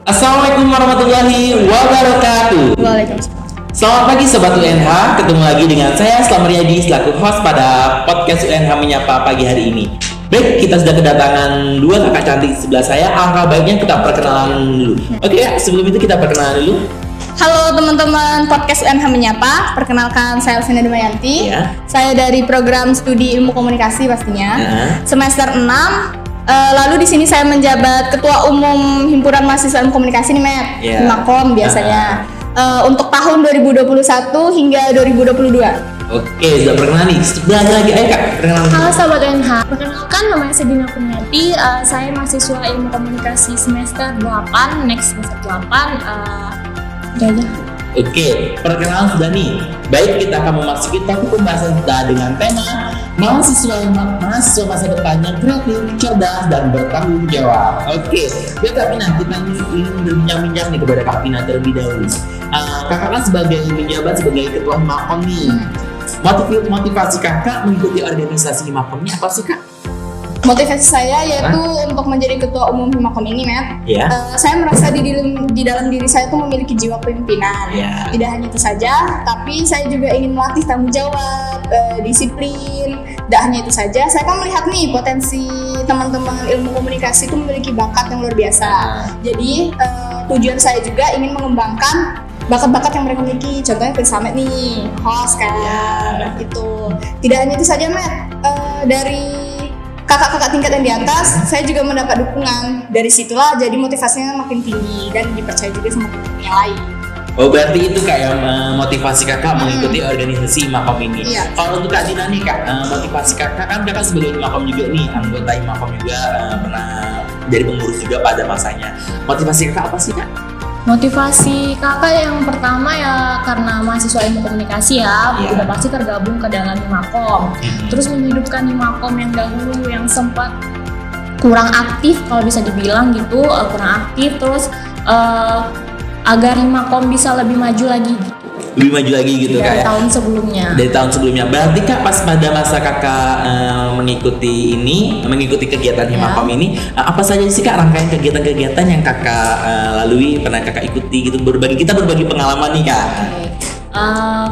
Assalamualaikum warahmatullahi wabarakatuh. Waalaikumsalam. Selamat pagi Sobat UNH, ketemu lagi dengan saya Selamat Riyadi selaku host pada podcast UNH Menyapa pagi hari ini. Baik, kita sudah kedatangan dua kakak cantik di sebelah saya. Alangkah baiknya kita perkenalan dulu. Oke ya, sebelum itu kita perkenalan dulu. Halo teman-teman podcast UNH Menyapa, perkenalkan saya Elvina Damayanti. Ya. Saya dari program studi ilmu komunikasi pastinya. Semester 6. Lalu di sini saya menjabat Ketua Umum Himpunan Mahasiswa Ilmu Komunikasi nih, Matt. Himakom biasanya. Untuk tahun 2021 hingga 2022. Oke, sudah perkenalan nih. Sebelah lagi, ayo Kak, perkenalan. Halo Sobat UNH, perkenalkan namanya Sedina Kurniati. Saya mahasiswa Ilmu Komunikasi semester 8, next semester 8. Oke, perkenalan sudah nih. Baik, kita akan memasuki topik pembahasan kita dengan tema mahasiswa masa depan yang kreatif, cerdas, dan bertanggung jawab. Oke, ya Kak Pina, kita ingin berbincang-bincang nih kepada Kak Pina terlebih dahulu. Kakak kan sebagai menjabat sebagai ketua Himakom nih. Motivasi kakak mengikuti organisasi Himakom ini apa sih Kak? Motivasi saya yaitu untuk menjadi ketua umum Himakom ini, Matt. Saya merasa di dalam diri saya tuh memiliki jiwa kepemimpinan. Tidak hanya itu saja, tapi saya juga ingin melatih tanggung jawab, disiplin. Tidak hanya itu saja, saya kan melihat nih potensi teman-teman ilmu komunikasi itu memiliki bakat yang luar biasa. Jadi tujuan saya juga ingin mengembangkan bakat-bakat yang mereka miliki. Contohnya Samet nih, host kan, gitu. Tidak hanya itu saja, Matt. Dari kakak-kakak tingkat yang di atas, saya juga mendapat dukungan. Dari situlah jadi motivasinya makin tinggi dan dipercaya juga sama teman-teman yang lain. Oh, berarti itu kayak motivasi kakak mengikuti organisasi Himakom ini. Kalau untuk Kak Dina nih Kak, motivasi kakak kan kakak sebagai Himakom juga nih, anggota Himakom juga, pernah jadi pengurus juga pada masanya. Motivasi kakak apa sih Kak? Motivasi kakak yang pertama ya karena mahasiswa ilmu komunikasi ya, udah pasti tergabung ke dalam Himakom. Terus menghidupkan Himakom yang dahulu yang sempat kurang aktif kalau bisa dibilang gitu, kurang aktif. Terus agar Himakom bisa lebih maju lagi gitu. Lebih maju lagi gitu dari Kak. tahun sebelumnya. Dari tahun sebelumnya. Berarti Kak pas pada masa kakak mengikuti kegiatan Himakom ini, apa saja sih Kak rangkaian kegiatan-kegiatan yang kakak lalui, pernah kakak ikuti gitu, berbagi pengalaman nih Kak.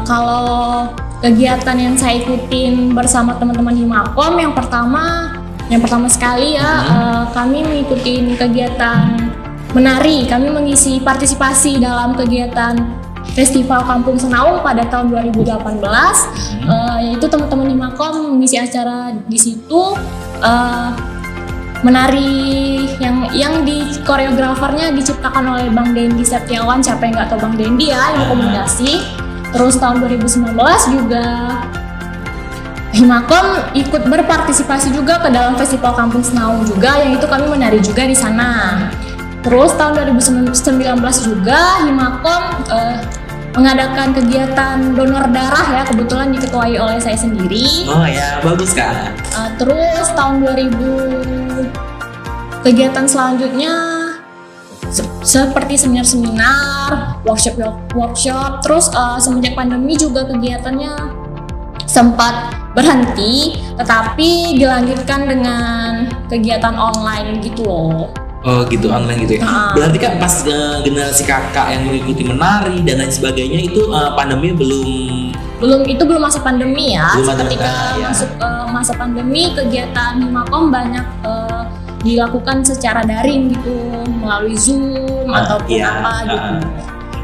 Kalau kegiatan yang saya ikutin bersama teman-teman Himakom, yang pertama sekali ya, kami mengikuti kegiatan menari. Kami mengisi partisipasi dalam kegiatan Festival Kampung Senaung pada tahun 2018, yaitu teman-teman Himakom mengisi acara di situ, menari yang di koreografernya diciptakan oleh Bang Dendi Septiawan. Siapa yang nggak tahu Bang Dendi ya, ilmu komunikasi. Terus tahun 2019 juga Himakom ikut berpartisipasi juga ke dalam Festival Kampung Senaung juga, yang itu kami menari juga di sana. Terus tahun 2019 juga Himakom mengadakan kegiatan donor darah ya, kebetulan diketuai oleh saya sendiri. Oh ya, bagus Kak. Terus tahun 2000 kegiatan selanjutnya seperti seminar-seminar, workshop. Terus semenjak pandemi juga kegiatannya sempat berhenti, tetapi dilanjutkan dengan kegiatan online gitu loh. Oh gitu, online gitu ya. Berarti kan pas generasi kakak yang mengikuti menari dan lain sebagainya itu pandemi belum masa pandemi ya. Ketika ya. masuk masa pandemi, kegiatan Himakom banyak dilakukan secara daring gitu, melalui Zoom ataupun apa gitu.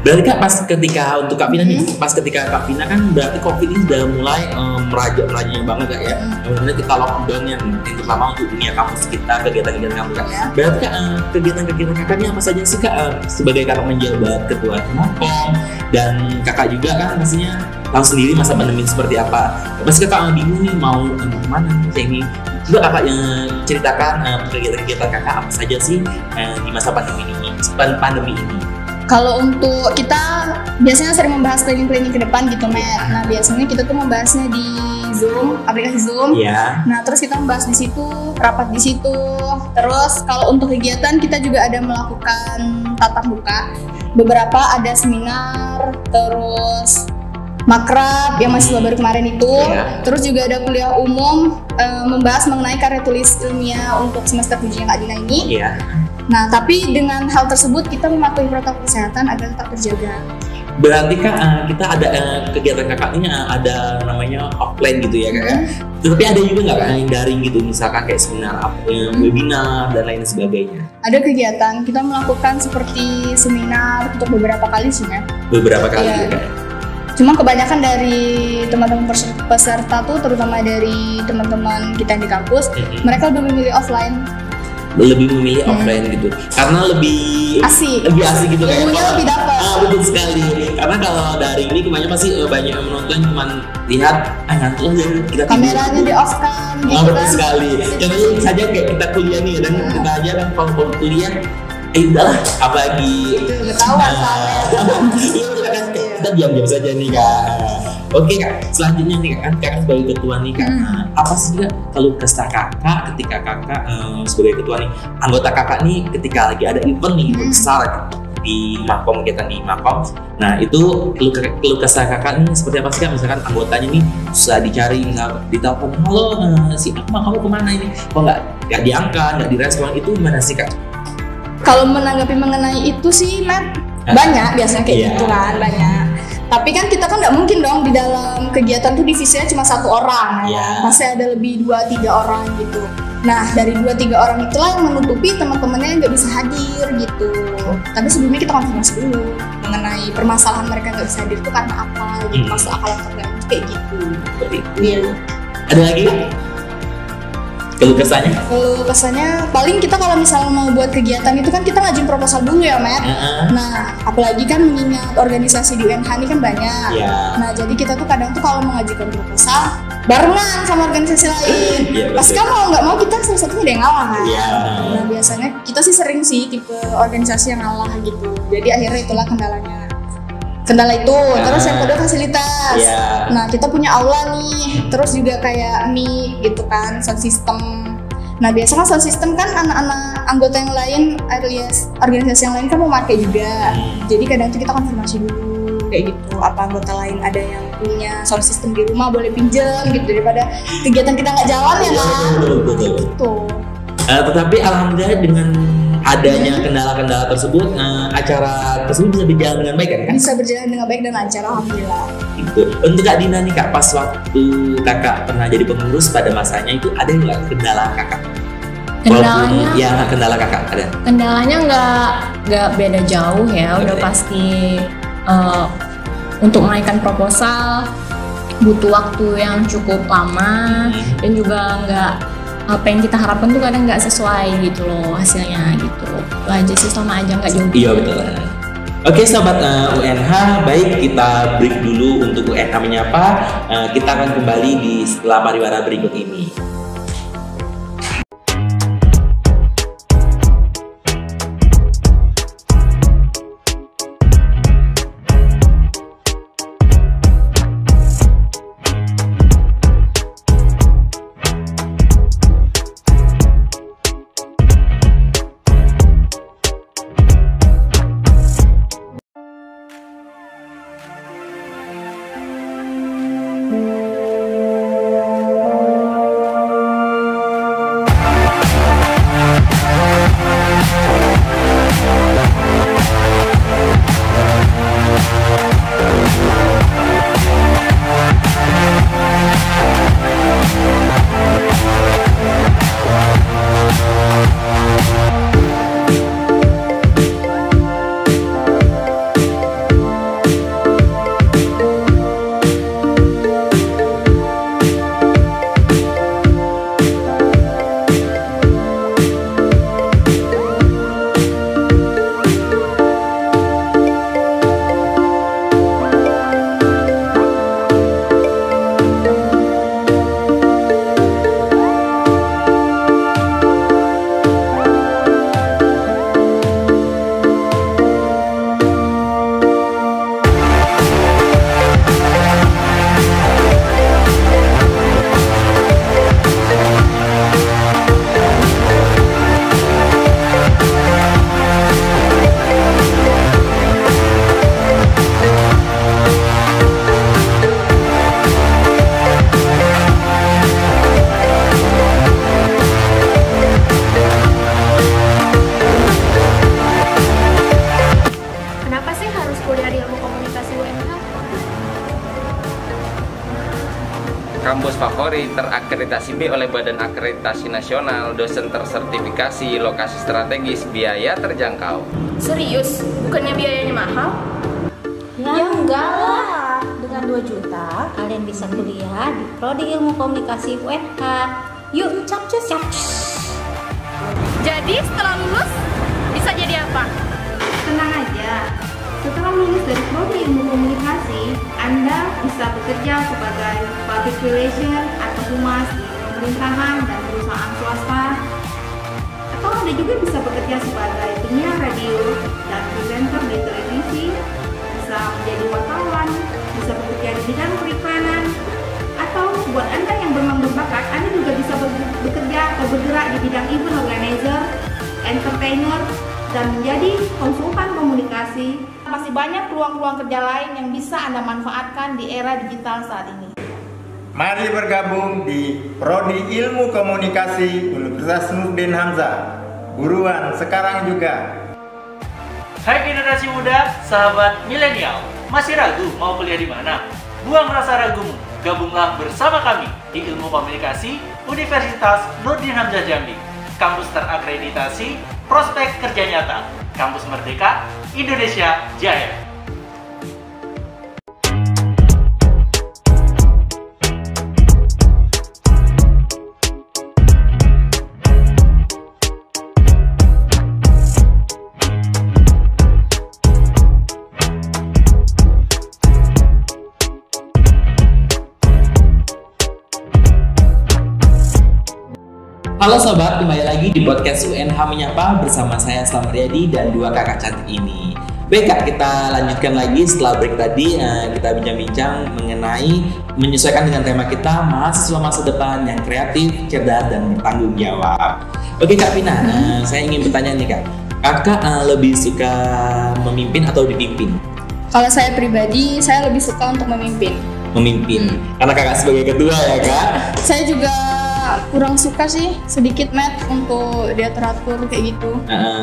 Berarti Kak pas ketika untuk Kak Vina nih, pas ketika Kak Vina kan berarti COVID ini sudah mulai merajanya banget Kak ya. Kemudian kita lockdown yang terutama untuk dunia kampus kita, kegiatan-kegiatan kampus Kak. Berarti Kak kegiatan-kegiatan Kakak ini apa saja sih Kak sebagai Kakak menjabat ketua Himakom dan Kakak juga kan pastinya tahu sendiri masa pandemi seperti apa. Pasti Kakak bingung nih mau kemana ini. Coba Kakak yang ceritakan kegiatan-kegiatan Kakak apa saja sih di masa pandemi ini. Kalau untuk kita biasanya sering membahas planning ke depan gitu, Matt. Nah, biasanya kita tuh membahasnya di Zoom, aplikasi Zoom. Nah, terus kita membahas di situ, rapat di situ. Terus kalau untuk kegiatan kita juga ada melakukan tatap muka. Beberapa ada seminar, terus makrab yang mahasiswa baru kemarin itu. Terus juga ada kuliah umum membahas mengenai karya tulis ilmiah untuk semester 7 yang Kak Dina ini. Nah, tapi dengan hal tersebut kita mematuhi protokol kesehatan agar tetap terjaga. Berarti Kak, kita ada kegiatan Kakak ini ada namanya offline gitu ya Kak ya? Tapi ada juga nggak Kak yang daring gitu, misalkan kayak seminar, webinar dan lain sebagainya? Ada kegiatan, kita melakukan seperti seminar untuk beberapa kali sih ya. Beberapa kali ya Kak? Cuma kebanyakan dari teman-teman peserta tuh, terutama dari teman-teman kita yang di kampus, mereka lebih memilih offline. Offline gitu karena lebih asik gitu kayak lebih dapat. Betul sekali, karena kalau dari ini kebanyakan pasti banyak yang menonton cuman lihat ngantuk aja kita kameranya di off kan gitu betul sekali. Contohnya saja kayak kita kuliah nih dan kita aja kan kalau kuliah udahlah apalagi ketahuan kita diam-diam saja nih Kak. Oke Kak, selanjutnya nih kan Kakak sebagai ketua nih Kak, apa sih Kak kalau kesah Kakak ketika Kakak sebagai ketua nih, anggota Kakak nih ketika lagi ada event nih besar di Makom, kegiatan di Makom, nah itu keluh kesah Kakak nih seperti apa sih Kak? Misalkan anggotanya nih susah dicari, nggak ditelepon, halo si Akma kamu kemana ini? Kok nggak diangkat, nggak direspon, itu gimana sih Kak? Kalau menanggapi mengenai itu sih Matt, banyak biasanya kayak gitu kan, banyak. Tapi kan kita kan nggak mungkin dong di dalam kegiatan tuh divisinya cuma satu orang, pasti ada lebih 2-3 orang gitu. Nah dari 2-3 orang itulah yang menutupi teman-temannya yang nggak bisa hadir gitu. Tapi sebelumnya kita konfirmasi dulu mengenai permasalahan mereka nggak bisa hadir itu karena apa, gitu, masuk akal atau enggak, kayak gitu. Ada lagi kan? Keluh kesahnya paling kita kalau misalnya mau buat kegiatan itu kan kita ngajuin proposal dulu ya Matt. Nah apalagi kan mengingat organisasi di UNH ini kan banyak. Nah jadi kita tuh kadang tuh kalau mengajukan proposal barengan sama organisasi lain. Pasti kan mau nggak mau kita salah satunya ada yang ngalah kan. Nah biasanya kita sih sering sih tipe organisasi yang ngalah gitu. Jadi akhirnya itulah kendala itu. Terus yang kedua fasilitas. Nah kita punya aula nih, terus juga kayak mic gitu kan, sound system. Nah biasanya sound system kan anak-anak anggota yang lain alias organisasi yang lain kan mau pakai juga. Jadi kadang itu kita konfirmasi dulu kayak gitu, apa anggota lain ada yang punya sound system di rumah boleh pinjam gitu, daripada kegiatan kita nggak jalan ya kan. Gitu. Tetapi alhamdulillah dengan adanya kendala-kendala tersebut, acara tersebut bisa berjalan dengan baik kan? Bisa berjalan dengan baik dan lancar, alhamdulillah. Gitu. Untuk Kak Dina nih Kak, pas waktu Kakak pernah jadi pengurus pada masanya itu ada nggak kendala Kakak? Kendala Kakak ada? Kendalanya nggak beda jauh ya, udah pasti untuk menaikkan proposal butuh waktu yang cukup lama dan juga nggak apa yang kita harapkan tuh kadang nggak sesuai gitu loh hasilnya gitu. Itu aja sih, sama aja nggak jauh. Iya betul. Oke sahabat UNH, baik kita break dulu untuk UNH menyapa. Kita akan kembali setelah pariwara berikut ini. favorit, terakreditasi B oleh Badan Akreditasi Nasional, dosen tersertifikasi, lokasi strategis, biaya terjangkau. Serius? Bukannya biayanya mahal? Ya enggak lah. Dengan 2 juta kalian bisa kuliah di Prodi Ilmu Komunikasi UNH. Yuk capcus. Jadi setelah lulus bisa jadi apa? Tenang aja, setelah lulus dari Prodi Ilmu Komunikasi, Anda bisa bekerja sebagai public relation atau humas di pemerintahan dan perusahaan swasta, atau Anda juga bisa bekerja sebagai penyiar radio dan presenter di televisi, bisa menjadi wartawan, bisa bekerja di bidang periklanan, atau buat Anda yang memang berbakat, Anda juga bisa bekerja atau bergerak di bidang event organizer, entertainer, dan menjadi konsultan komunikasi. Masih banyak peluang-peluang kerja lain yang bisa Anda manfaatkan di era digital saat ini. Mari bergabung di Prodi Ilmu Komunikasi Universitas Nurdin Hamzah. Buruan sekarang juga. Hai generasi muda, sahabat milenial, masih ragu mau kuliah di mana? Buang rasa ragumu, gabunglah bersama kami di Ilmu Komunikasi Universitas Nurdin Hamzah Jambi. Kampus terakreditasi, prospek kerja nyata, kampus merdeka, Indonesia Jaya. Halo sobat, kembali lagi di podcast UNH Menyapa bersama saya Selamat Riyadi dan 2 kakak cantik ini. Baik Kak, kita lanjutkan lagi setelah break tadi. Kita bincang-bincang mengenai menyesuaikan dengan tema kita, mahasiswa masa depan yang kreatif, cerdas, dan bertanggung jawab. Oke Kak Pina, saya ingin bertanya nih Kak, kakak lebih suka memimpin atau dipimpin? Kalau saya pribadi, saya lebih suka untuk memimpin. Karena kakak sebagai ketua ya Kak? Saya juga kurang suka sih sedikit untuk diatur-atur kayak gitu.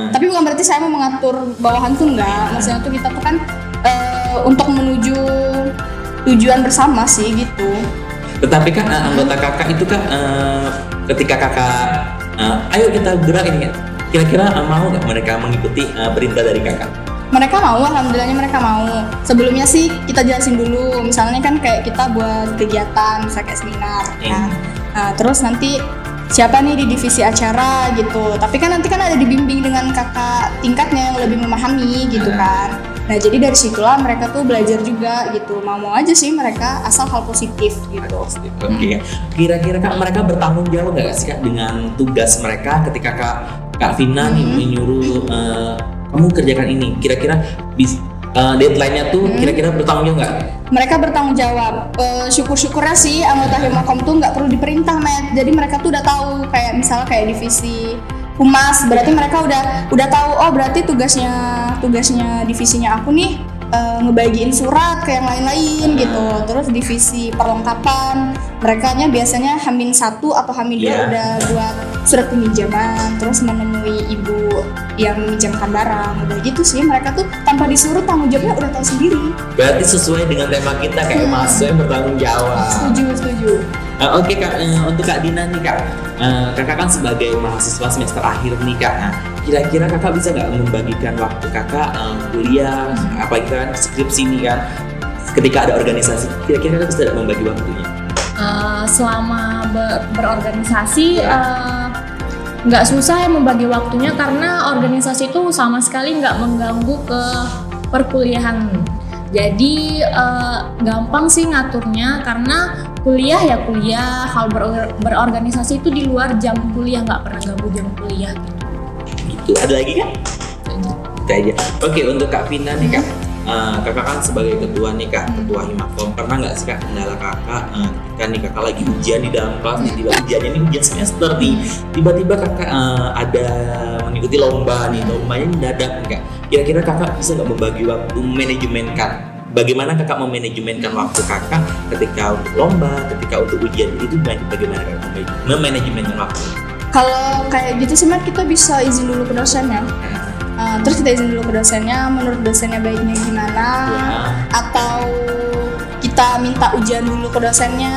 Tapi bukan berarti saya mau mengatur bawahan tuh enggak. Maksudnya tuh kita tuh kan untuk menuju tujuan bersama sih gitu. Tetapi kan anggota kakak itu kan ketika kakak ayo kita gerak ini, kira-kira mau nggak mereka mengikuti perintah dari kakak? Mereka mau, alhamdulillahnya mereka mau. Sebelumnya sih kita jelasin dulu, misalnya kan kayak kita buat kegiatan, misalnya kayak seminar kan. Nah, terus nanti siapa nih di divisi acara gitu. Tapi kan nanti kan ada dibimbing dengan kakak tingkatnya yang lebih memahami gitu kan. Nah, jadi dari situlah mereka tuh belajar juga gitu. Mau aja sih mereka asal hal positif gitu. Oke. Kira-kira Kak mereka bertanggung jawab nggak sih Kak dengan tugas mereka ketika Kak Vina nih menyuruh kamu kerjakan ini, kira-kira deadline-nya tuh kira-kira bertanggung jawab nggak? Mereka bertanggung jawab. Syukur-syukurnya sih anggota Himakom tuh nggak perlu diperintah, Matt. Jadi mereka tuh udah tahu, kayak misalnya kayak divisi humas, berarti mereka udah tahu. Oh berarti tugasnya divisinya aku nih ngebagiin surat ke yang lain-lain gitu. Terus divisi perlengkapan, merekanya biasanya H-1 atau H-2 udah buat surat peminjaman, terus menemui ibu yang meminjamkan barang, udah gitu sih. Mereka tuh tanpa disuruh tanggung jawabnya udah tahu sendiri. Berarti sesuai dengan tema kita kayak mahasiswa yang bertanggung jawab. Setuju. Oke Kak, untuk Kak Dina nih Kak, kakak kan sebagai mahasiswa semester akhir nih Kak. Kira-kira kakak bisa nggak membagikan waktu kakak kuliah, apalagi kan skripsi nih kan, ketika ada organisasi, kira-kira kakak bisa nggak membagi waktunya? Selama berorganisasi nggak susah ya membagi waktunya, karena organisasi itu sama sekali nggak mengganggu ke perkuliahan. Jadi gampang sih ngaturnya, karena kuliah ya kuliah, hal berorganisasi itu di luar jam kuliah, nggak pernah ganggu jam kuliah gitu. Ada lagi kan? Itu aja. Oke, untuk Kak Vina nih Kak, kakak kan sebagai ketua nih Kak, ketua Himakom, pernah nggak sih Kak kendala kakak ketika nih kakak lagi ujian di dalam kelas, tiba ujiannya nih ujian semester nih, tiba-tiba kakak ada mengikuti lomba nih, lombanya mendadak nih Kak. Kira-kira kakak bisa nggak membagi waktu, manajemenkan? Bagaimana kakak memanajemenkan waktu kakak ketika untuk lomba, ketika untuk ujian itu, bagaimana kakak memanajemenkan waktu? Kalau kayak gitu sih Mat, kita bisa izin dulu ke dosennya. Terus kita izin dulu ke dosennya, menurut dosennya baiknya gimana, atau kita minta ujian dulu ke dosennya,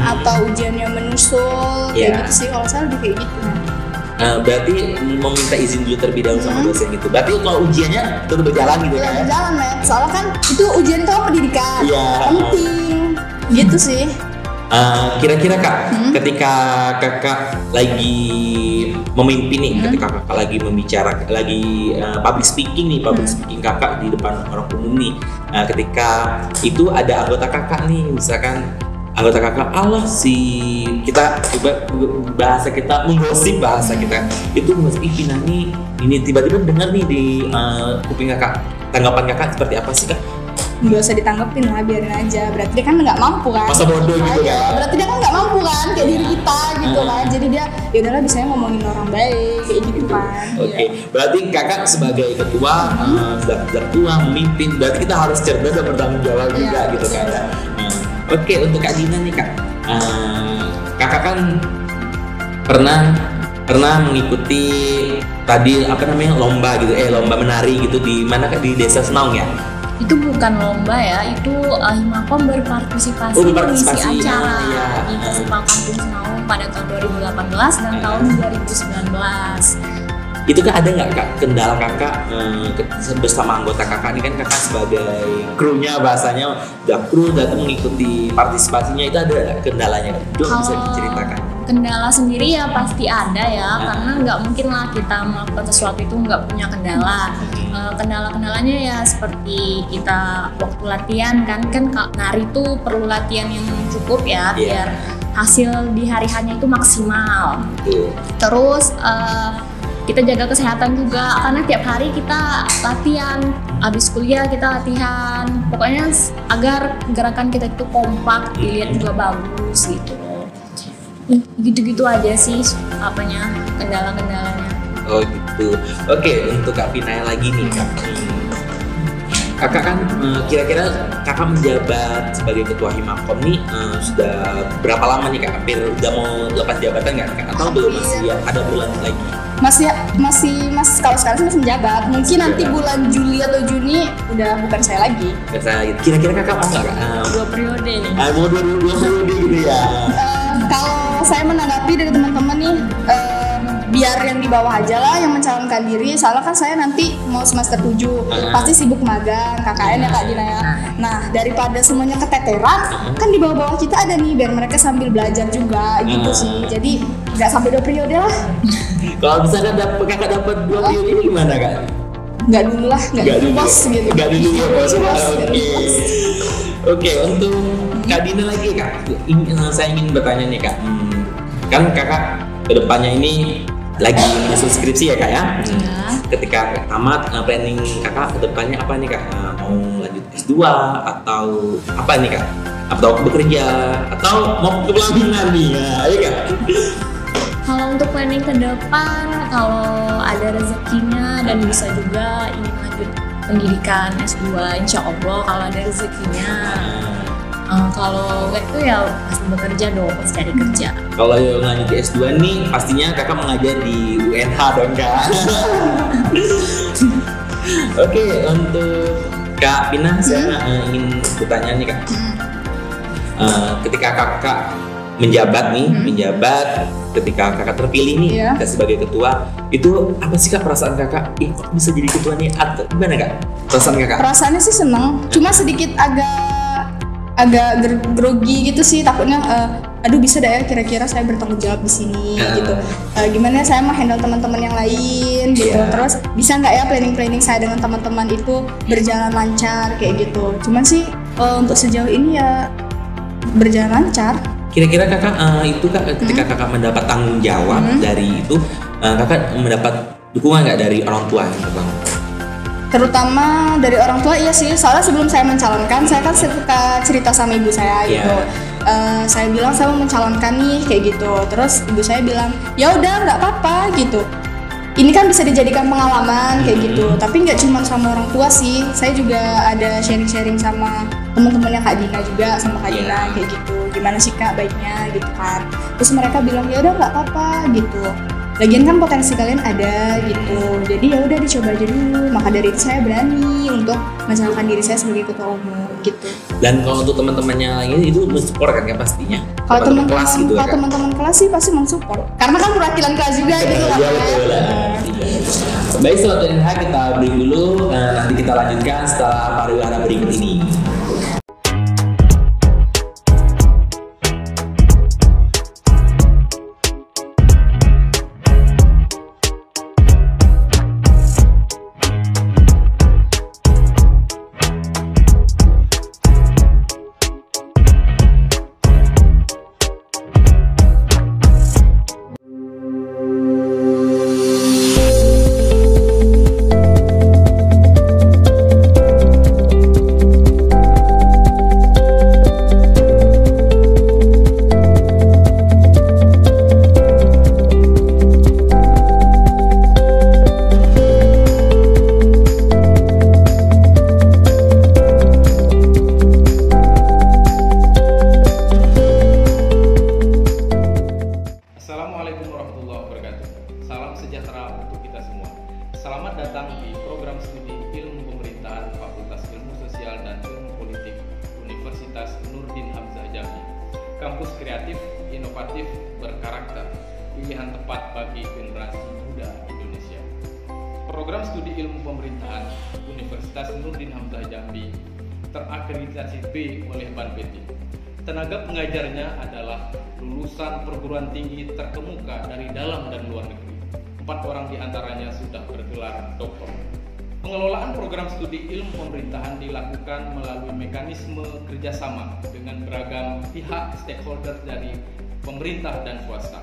atau ujiannya menyusul, kayak gitu sih. Kalau saya lebih kayak gitu. Berarti meminta izin dulu terlebih dahulu sama dosen gitu. Berarti kalau ujiannya terus berjalan gitu kan? Berjalan, Matt. Soalnya kan itu ujian itu kan pendidikan, penting, gitu sih. Kira-kira Kak, ketika Kakak lagi memimpin nih, ketika Kakak lagi membicara, lagi public speaking Kakak di depan orang umum nih, ketika itu ada anggota Kakak nih, misalkan anggota Kakak, kita bahasa kita menggosip bahasa kita itu Pina nih, ini tiba-tiba dengar nih di kuping Kakak, tanggapan Kakak seperti apa sih Kak? Nggak usah ditanggepin lah, biarin aja. Berarti dia kan nggak mampu kan? Masa bodoh gitu kan? Berarti dia kan nggak mampu kan, kayak diri kita gitu kan. Jadi dia ya udahlah, bisanya ngomongin orang baik kayak gitu kan. Oke. Berarti Kakak sebagai ketua, sudah tua memimpin, berarti kita harus cerdas dan bertanggung jawab juga gitu kan. Oke, untuk Kak Dina nih Kak, Kakak kan pernah mengikuti tadi lomba gitu, lomba menari gitu di mana Kak, di Desa Senaung ya? Itu bukan lomba ya, itu Himakom berpartisipasi mengisi acara di Festival Kampung Senaung pada tahun 2018 dan tahun 2019. Itu kan ada nggak Kak kendala Kakak bersama anggota Kakak ini, kan Kakak sebagai krunya, bahasanya kru datang mengikuti partisipasinya, itu ada kendalanya? Bisa diceritakan? Kendala sendiri ya pasti ada ya, karena nggak mungkin lah kita melakukan sesuatu itu nggak punya kendala. Kendala-kendalanya ya seperti kita waktu latihan kan nari itu perlu latihan yang cukup ya, biar hasil di hari hanya itu maksimal. Terus kita jaga kesehatan juga, karena tiap hari kita latihan, habis kuliah kita latihan, pokoknya agar gerakan kita itu kompak, dilihat juga bagus gitu. Gitu-gitu aja sih kendala-kendalanya. Oh gitu. Oke, untuk Kak Pina lagi nih Kak. Kakak kan kira-kira Kakak menjabat sebagai ketua Himakom nih sudah berapa lama nih Kak? Hampir udah mau lepas jabatan nggak Kak? Atau belum, masih ada bulan lagi? Masih kalau sekarang masih menjabat. Mungkin nanti bulan Juli atau Juni udah bukan saya lagi. Kira-kira Kakak mau nggak Kak? 2 periode nih. Mau 2 periode gitu ya? Kalau saya menanggapi dari teman-teman nih, biar yang di bawah aja lah yang mencalonkan diri. Soalnya kan saya nanti mau semester 7, pasti sibuk magang, KKN ya Kak Dina ya. Nah, daripada semuanya keteteran, kan di bawah-bawah kita ada nih, biar mereka sambil belajar juga gitu sih. Jadi nggak sampai 2 periode lah. Kalau misalkan Kakak dapat 2 periode ini gimana Kak? Nggak dulu lah, nggak dulu bos gitu. Nggak dulu ya bos. Oke, untuk Kak Dina lagi Kak, saya ingin bertanya nih Kak, kan Kakak kedepannya ini lagi menyusun skripsi ya Kak ya? Ketika tamat, planning Kakak kedepannya apa nih Kak? Mau lanjut S2 atau apa nih Kak? Atau bekerja atau mau ke pelaminan nih ya Kak? Kalau untuk planning ke depan, kalau ada rezekinya dan bisa juga ingin lanjut pendidikan S2, insya Allah kalau ada rezekinya. Kalau enggak itu ya pasti bekerja dong, pasti cari kerja. Kalau yang lanjut di S2 nih, pastinya Kakak mengajar di UNH dong Kak. Oke, untuk Kak Pina, saya ingin bertanya nih Kak. Ketika Kakak menjabat ketika Kakak terpilih nih sebagai ketua, itu apa sih Kak perasaan Kakak? Kok bisa jadi ketua nih? Atau gimana Kak perasaan Kakak? Perasaannya sih seneng, cuma sedikit agak grogi gitu sih, takutnya aduh bisa deh ya kira-kira saya bertanggung jawab di sini gitu. Gimana saya mau handle teman-teman yang lain gitu. Terus bisa nggak ya planning saya dengan teman-teman itu berjalan lancar kayak gitu. Cuman sih untuk sejauh ini ya berjalan lancar. Kira-kira Kakak itu Kak ketika Kakak mendapat tanggung jawab dari itu, Kakak mendapat dukungan nggak dari orang tua yang pertama? Terutama dari orang tua, iya sih. Soalnya sebelum saya mencalonkan, saya kan suka cerita sama ibu saya gitu. Saya bilang saya mau mencalonkan nih kayak gitu. Terus ibu saya bilang ya udah nggak apa-apa gitu. Ini kan bisa dijadikan pengalaman kayak gitu. Tapi nggak cuma sama orang tua sih. Saya juga ada sharing-sharing sama teman-temannya Kak Dina juga, sama Kak Dina kayak gitu. Gimana sih Kak baiknya gitu kan. Terus mereka bilang ya udah nggak apa-apa gitu. lagian kan potensi kalian ada gitu, jadi ya udah dicoba aja dulu. Maka dari itu saya berani untuk mencalonkan diri saya sebagai ketua umum gitu. Dan kalau untuk teman-temannya lagi itu mensupport kan pastinya. Kalau teman-teman kelas gitu kalau kan. teman-teman kelas sih pasti mensupport, karena kan perwakilan kelas juga gitu lah. Iya betul lah. Baik Sobat UNH, kita break dulu, nanti kita lanjutkan setelah pariwara berikut ini. Kampus kreatif, inovatif, berkarakter, pilihan tepat bagi generasi muda Indonesia. Program studi ilmu pemerintahan Universitas Nurdin Hamzah Jambi terakreditasi B oleh Banpeti. Tenaga pengajarnya adalah lulusan perguruan tinggi terkemuka dari dalam dan luar negeri. 4 orang diantaranya sudah bergelar doktor. Pengelolaan program studi ilmu pemerintahan dilakukan melalui mekanisme kerjasama dengan beragam pihak stakeholder dari pemerintah dan swasta.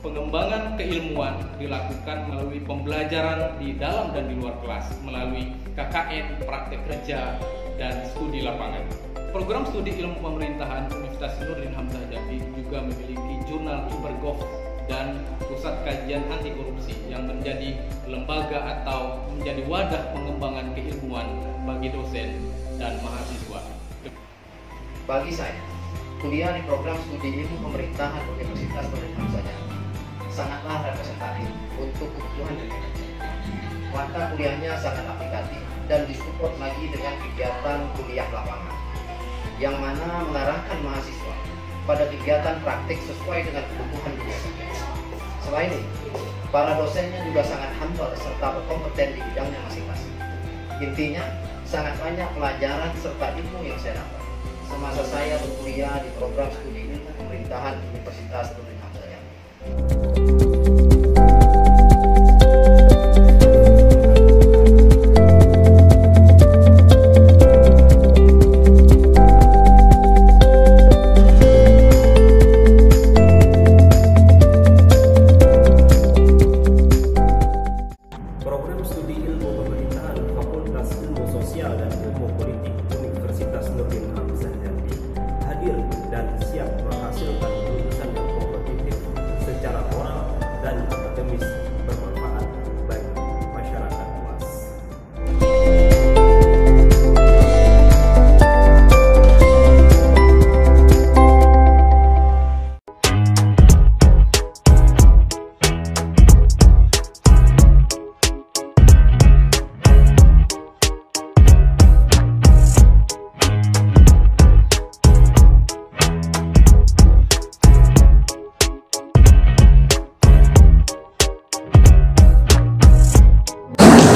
Pengembangan keilmuan dilakukan melalui pembelajaran di dalam dan di luar kelas melalui KKN, praktek kerja, dan studi lapangan. Program studi ilmu pemerintahan Universitas Nurdin Hamzah Jambi juga memiliki jurnal Ibergov dan pusat kajian anti korupsi yang menjadi lembaga atau menjadi wadah pengembangan keilmuan bagi dosen dan mahasiswa. Bagi saya, kuliah di program studi ilmu pemerintahan Universitas Nurdin Hamzah Jambi sangatlah representatif untuk kebutuhan dunia kerja. Mata kuliahnya sangat aplikatif dan disupport lagi dengan kegiatan kuliah lapangan, yang mana mengarahkan mahasiswa pada kegiatan praktik sesuai dengan kebutuhan dunia kerja. Selain itu, para dosennya juga sangat humble serta berkompeten di bidangnya masing-masing. Intinya, sangat banyak pelajaran serta ilmu yang saya dapat semasa saya berkuliah di program studi ilmu pemerintahan Universitas Nurdin Hamzah Jambi.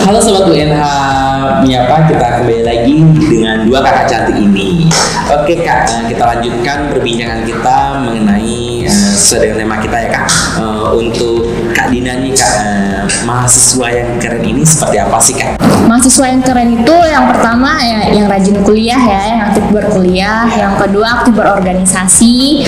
Halo Sobat UNH, menyapa, kita kembali lagi dengan 2 kakak cantik ini. Oke Kak, kita lanjutkan perbincangan kita mengenai sesuai dengan tema kita ya Kak. Untuk Kak Dina nih Kak, mahasiswa yang keren ini seperti apa sih Kak? Mahasiswa yang keren itu yang pertama ya yang rajin kuliah ya, yang aktif berkuliah. Yang kedua aktif berorganisasi.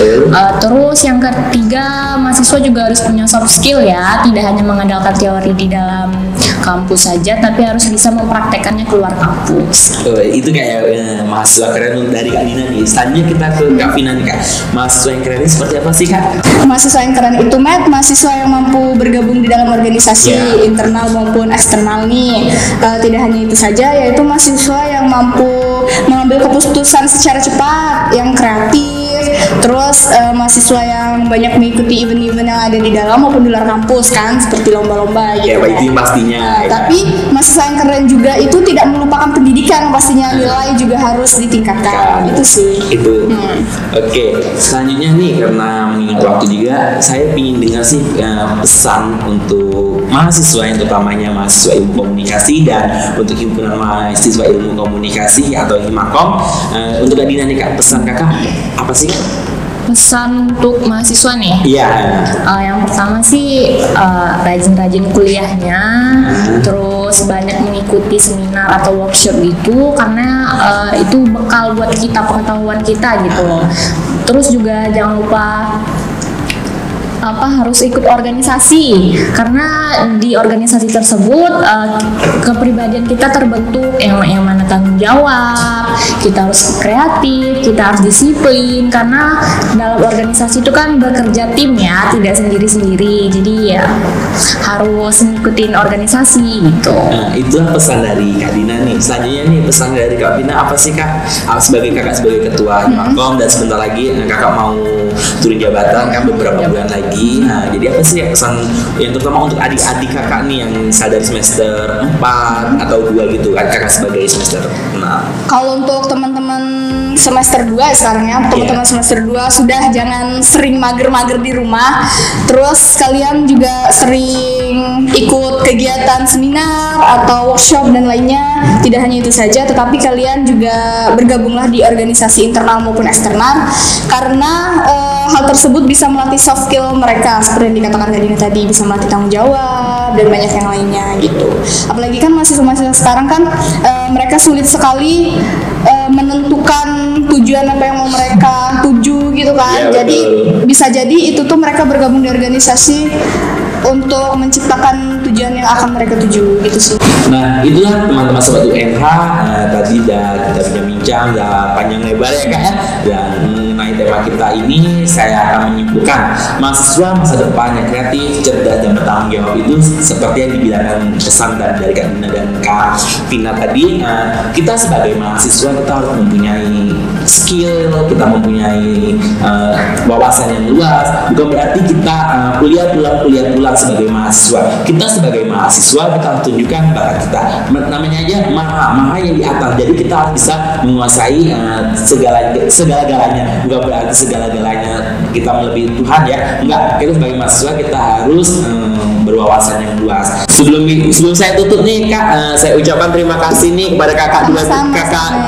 Terus yang ketiga mahasiswa juga harus punya soft skill ya, tidak hanya mengandalkan teori di dalam kampus saja, tapi harus bisa mempraktekannya keluar kampus. Itu kayak mahasiswa keren dari Kak Dina nih. Selanjutnya kita ke Kak Vina nih Kak. Mahasiswa yang keren ini seperti apa sih Kak? Mahasiswa yang keren itu mahasiswa yang mampu bergabung di dalam organisasi internal maupun eksternal nih. Tidak hanya itu saja, yaitu mahasiswa yang mampu mengambil keputusan secara cepat, yang kreatif, Terus mahasiswa yang banyak mengikuti event-event yang ada di dalam maupun di luar kampus kan, seperti lomba-lomba gitu. Ya, itu pastinya. Tapi mahasiswa yang keren juga itu tidak melupakan pendidikan, pastinya nilai juga harus ditingkatkan. Itu sih. Itu. Oke, selanjutnya nih karena mengingat waktu juga, saya ingin dengar sih pesan untuk mahasiswa yang utamanya mahasiswa ilmu komunikasi dan untuk himpunan mahasiswa ilmu komunikasi atau Himakom. Untuk Kak Dina nih Kak, pesan Kakak apa sih Kak? Pesan untuk mahasiswa nih? Iya. Yang pertama sih rajin-rajin kuliahnya, terus banyak mengikuti seminar atau workshop gitu, karena itu bekal buat kita, pengetahuan kita gitu loh. Terus juga jangan lupa harus ikut organisasi, karena di organisasi tersebut kepribadian kita terbentuk yang mana tanggung jawab, kita harus kreatif, kita harus disiplin, karena dalam organisasi itu kan bekerja tim ya, tidak sendiri-sendiri, jadi ya harus ngikutin organisasi gitu. Nah, itulah pesan dari Kak Dina nih. Selanjutnya nih pesan dari Kak Dina apa sih Kak? Sebagai ketua Himakom dan sebentar lagi Kakak mau turun jabatan kan beberapa bulan lagi. Nah, jadi apa sih pesan yang terutama untuk adik-adik Kakak nih yang sadar semester 4 atau 2 gitu kan, Kakak sebagai semester 6? Kalau untuk teman-teman semester 2 sekarang ya, teman-teman semester 2 sudah jangan sering mager-mager di rumah. Terus kalian juga sering ikut kegiatan seminar atau workshop dan lainnya. Tidak hanya itu saja, tetapi kalian juga bergabunglah di organisasi internal maupun eksternal, karena hal tersebut bisa melatih soft skill mereka, seperti yang dikatakan Kak Dina tadi, bisa melatih tanggung jawab dan banyak yang lainnya gitu. Apalagi kan mahasiswa-mahasiswa sekarang kan mereka sulit sekali menentukan tujuan apa yang mau mereka tuju gitu kan. Ya, jadi bisa jadi itu tuh mereka bergabung di organisasi untuk menciptakan tujuan yang akan mereka tuju gitu sih. Nah, itulah teman-teman sobat UNH, tadi kita bincang panjang lebar ya Kak ya. Dan mengenai tema kita ini saya akan menyimpulkan mahasiswa masa depan yang kreatif, cerdas dan bertanggung jawab itu seperti yang dibilangkan pesan dari Kak Dina dan Kak Vina tadi. Kita sebagai mahasiswa kita harus mempunyai skill, kita mempunyai wawasan yang luas. Bukan berarti kita kuliah pulang sebagai mahasiswa. Kita sebagai mahasiswa kita harus tunjukkan bakat kita. Namanya aja maha yang di atas. Jadi kita harus bisa menguasai segala-galanya. Bukan berarti segala-galanya kita melebihi Tuhan ya. Enggak. Kita sebagai mahasiswa kita harus berwawasan yang luas. Sebelum saya tutup nih Kak, saya ucapkan terima kasih nih kepada kakak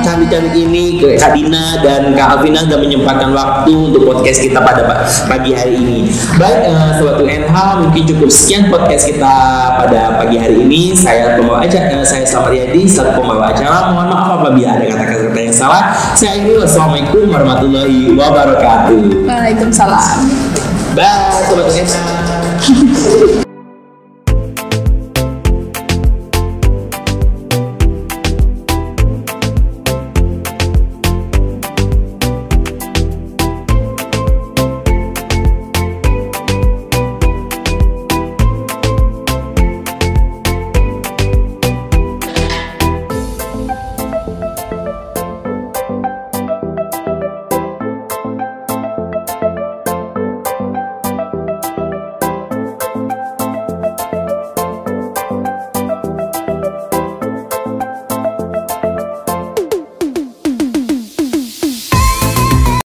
cantik-cantik ini, Kak Dina dan Kak Alvina sudah menyempatkan waktu untuk podcast kita pada pagi hari ini. Baik, sobat UNH, mungkin cukup sekian podcast kita pada pagi hari ini. Saya pembawa acara, saya Selamat Riyadi, selaku pembawa acara. Mohon maaf apabila ada kata-kata yang salah. Saya akhiri, wassalamualaikum warahmatullahi wabarakatuh. Waalaikumsalam. Bye, sobat UNH.